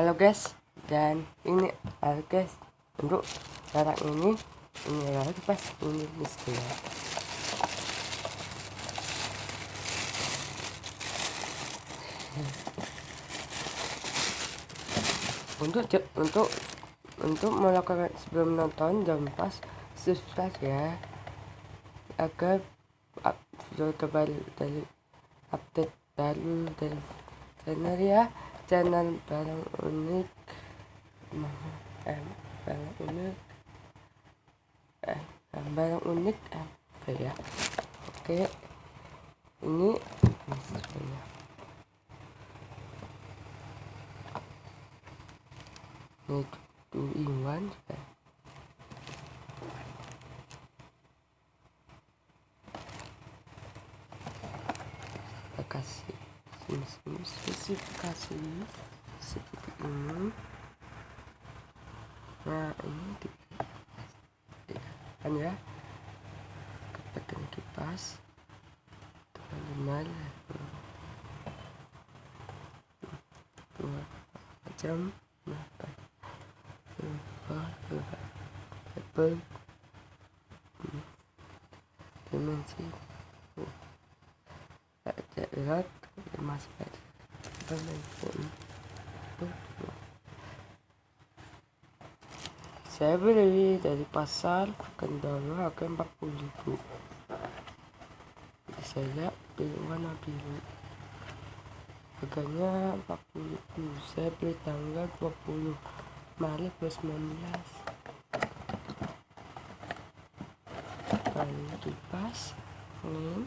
Halo guys, dan ini guys, untuk barang ini adalah kipas ini Mitsuyama. Untuk melakukan sebelum nonton jangan lupa subscribe ya, agar video terbaru dari update baru dari channel ya, channel barang unik barang unik apa ya. Oke, ini misalnya ini 2-in-1 spesifikasi seperti ini. Nah, ini kan ya, kepetikan kipas teman-teman, 2 jam Apple dimensi berat 5 saya beli dari pasar kedondong harga 40.000. Saya beli warna biru, harganya 40.000. Saya beli tanggal 20 Maret 2019. Lalu kipas ini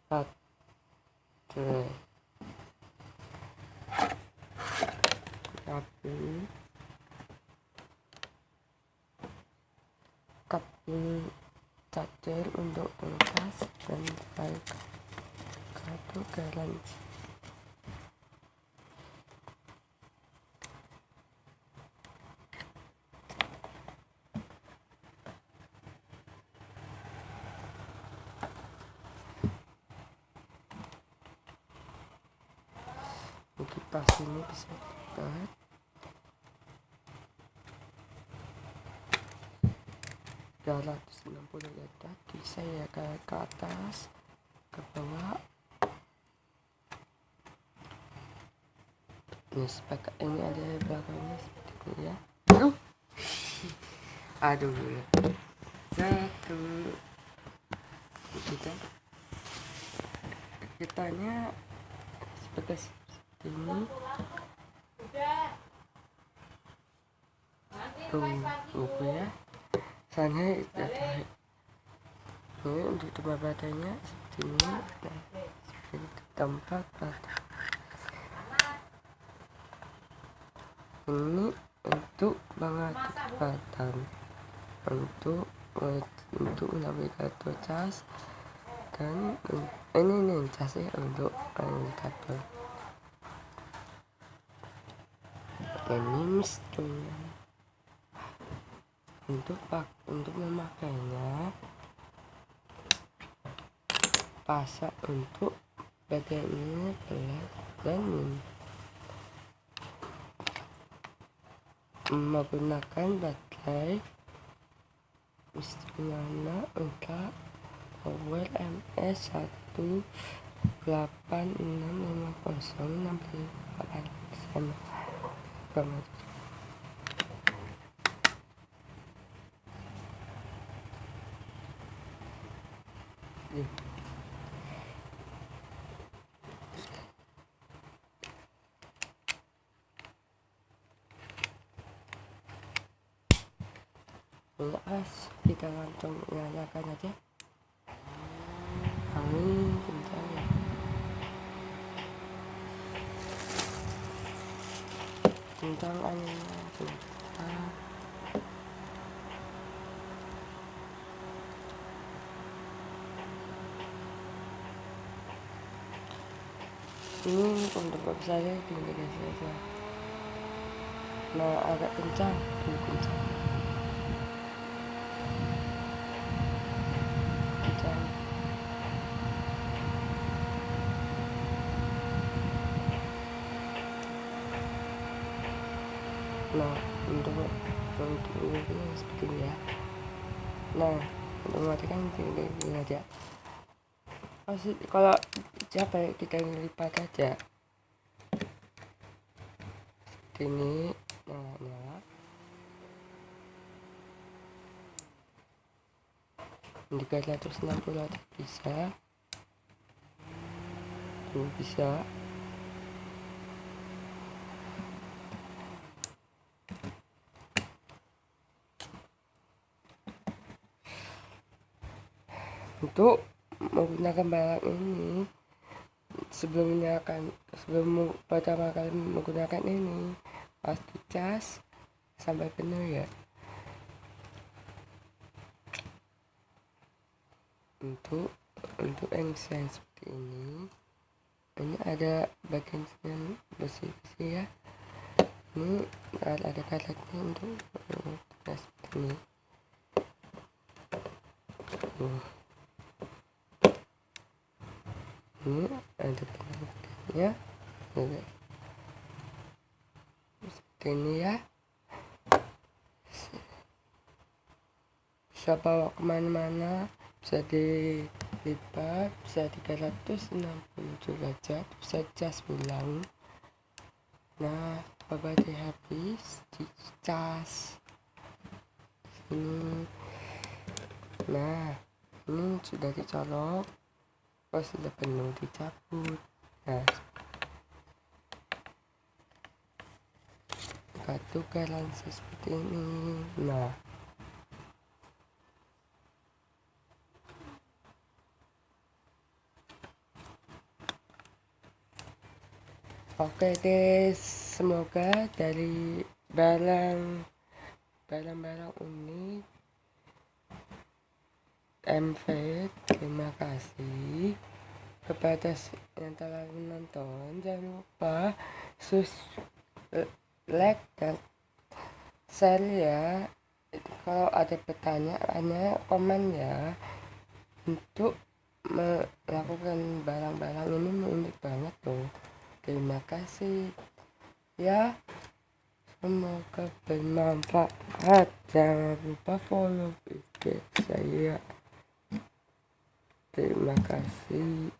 baterai kabel charger untuk kulkas dan kartu garansi. Kipas ini bisa dilipat 360 derajat, bisa ya ke atas, ke bawah. Ini ada belakangnya seperti ini ya. Aduh, jatuh. Kitanya seperti ini. Tuh ya. Sana ini untuk tempat baterainya seperti ini. Ini tempat baterai. Ini untuk pengaturan, untuk navigator cas, dan ini cas ya untuk navigator. Ini Mitsuyama. Untuk memakainya, pasar untuk baterainya pelat dan menggunakan baterai Mitsuyama untuk power MS-5538 kita langsung nyalakan aja. Angin kencang ya. Kencang anginnya kencang. Ini untuk saya tinggal saja. Nah, agak kencang, kencang. Nah, untuk ini seperti ini ya. Nah, untuk mematikan ini aja. Kalau siapa ya, kita lipat aja ini. Nah, nyala. Di 360 bisa. Tuh bisa. Untuk menggunakan barang ini, sebelum pertama kali menggunakan ini harus dicas sampai penuh ya. Untuk engine seperti ini ada bagian yang besi-besi ya. Ini ada karetnya untuk seperti ini. Ini ada penutupnya seperti ini ya. Bisa bawa kemana-mana, bisa dilipat, bisa 360 derajat, bisa cas ulang. Nah, baterai habis dicas ini. Nah, ini sudah dicolok, sudah penuh dicabut. Nah, kartu garansi seperti ini. Nah, oke deh, semoga dari barang-barang unik MV. Terima kasih kepada yang telah menonton. Jangan lupa like dan share ya. Kalau ada pertanyaannya komen ya. Untuk melakukan barang-barang ini unik banget tuh. Terima kasih ya, semoga bermanfaat. Jangan lupa follow IG saya. Terima kasih.